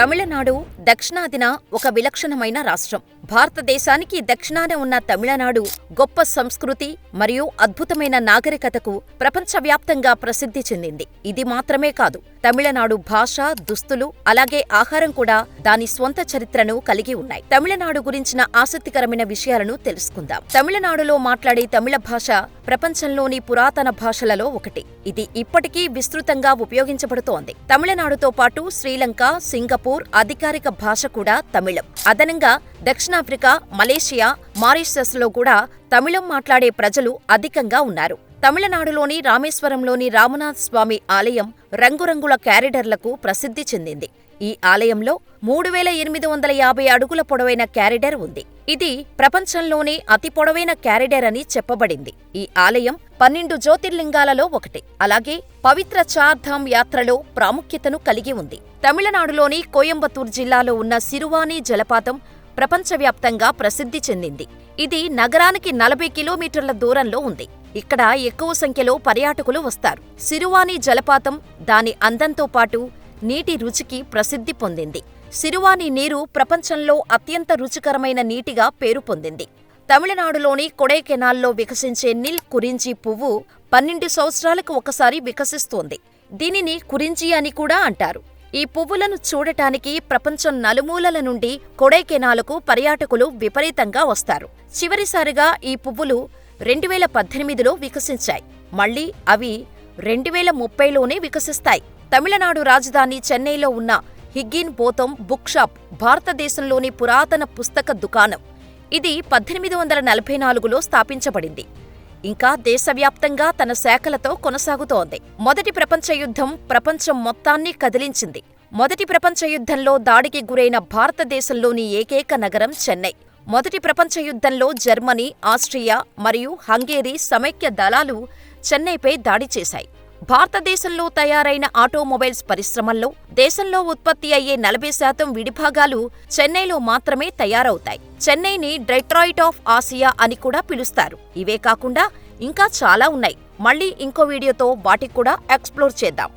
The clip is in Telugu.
తమిళనాడు దక్షిణాదిన ఒక విలక్షణమైన రాష్ట్రం. భారతదేశానికి దక్షిణాన ఉన్న తమిళనాడు గొప్ప సంస్కృతి మరియు అద్భుతమైన నాగరికతకు ప్రపంచవ్యాప్తంగా ప్రసిద్ధి చెందింది. ఇది మాత్రమే కాదు, తమిళనాడు భాష, దుస్తులు, అలాగే ఆహారం కూడా దాని స్వంత చరిత్రను కలిగి ఉన్నాయి. తమిళనాడు గురించిన ఆసక్తికరమైన విషయాలను తెలుసుకుందాం. తమిళనాడులో మాట్లాడే తమిళ భాష ప్రపంచంలోని పురాతన భాషలలో ఒకటి. ఇది ఇప్పటికీ విస్తృతంగా ఉపయోగించబడుతోంది. తమిళనాడుతో పాటు శ్రీలంక, సింగపూర్ అధికారిక భాష కూడా తమిళం. అదనంగా దక్షిణాఫ్రికా, మలేషియా, మారిషస్లో కూడా తమిళం మాట్లాడే ప్రజలు అధికంగా ఉన్నారు. తమిళనాడులోని రామేశ్వరంలోని రామనాథ స్వామి ఆలయం రంగురంగుల క్యారిడర్లకు ప్రసిద్ధి చెందింది. ఈ ఆలయంలో 3850 అడుగుల పొడవైన క్యారిడర్ ఉంది. ఇది ప్రపంచంలోనే అతి పొడవైన క్యారిడర్ అని చెప్పబడింది. ఈ ఆలయం 12 జ్యోతిర్లింగాలలో ఒకటి. అలాగే పవిత్ర చార్ధామ్ యాత్రలో ప్రాముఖ్యతను కలిగి ఉంది. తమిళనాడులోని కోయంబత్తూర్ జిల్లాలో ఉన్న సిరువాని జలపాతం ప్రపంచవ్యాప్తంగా ప్రసిద్ధి చెందింది. ఇది నగరానికి 40 కిలోమీటర్ల దూరంలో ఉంది. ఇక్కడ ఎక్కువ సంఖ్యలో పర్యాటకులు వస్తారు. సిరువాని జలపాతం దాని అందంతో పాటు నీటి రుచికి ప్రసిద్ధి పొందింది. సిరువాని నీరు ప్రపంచంలో అత్యంత రుచికరమైన నీటిగా పేరు పొందింది. తమిళనాడులోని కొడైకెనాల్లో వికసించే నిల్ కురింజి పువ్వు 12 సంవత్సరాలకు ఒకసారి వికసిస్తోంది. దీనిని కురింజి అని కూడా అంటారు. ఈ పువ్వులను చూడటానికి ప్రపంచం నలుమూలల నుండి కొడైకెనాలుకు పర్యాటకులు విపరీతంగా వస్తారు. చివరిసారిగా ఈ పువ్వులు 2018లో వికసించాయి. మళ్లీ అవి 2030లోనే వికసిస్తాయి. తమిళనాడు రాజధాని చెన్నైలో ఉన్న హిగ్గిన్ బోథం బుక్ షాప్ భారతదేశంలోని పురాతన పుస్తక దుకాణం. ఇది 1844లో స్థాపించబడింది. ఇంకా దేశవ్యాప్తంగా తన శాఖలతో కొనసాగుతోంది. మొదటి ప్రపంచ యుద్ధం ప్రపంచం మొత్తాన్ని కదిలించింది. మొదటి ప్రపంచ యుద్ధంలో దాడికి గురైన భారతదేశంలోని ఏకైక నగరం చెన్నై. మొదటి ప్రపంచ యుద్ధంలో జర్మనీ, ఆస్ట్రియా మరియు హంగేరీ సమైక్య దళాలు చెన్నైపై దాడి చేశాయి. భారతదేశంలో తయారైన ఆటోమొబైల్స్ పరిశ్రమల్లో దేశంలో ఉత్పత్తి అయ్యే 40% విడిభాగాలు చెన్నైలో మాత్రమే తయారవుతాయి. చెన్నైని డెట్రాయిట్ ఆఫ్ ఆసియా అని కూడా పిలుస్తారు. ఇవే కాకుండా ఇంకా చాలా ఉన్నాయి. మళ్ళీ ఇంకో వీడియోతో వాటికి కూడా ఎక్స్ప్లోర్ చేద్దాం.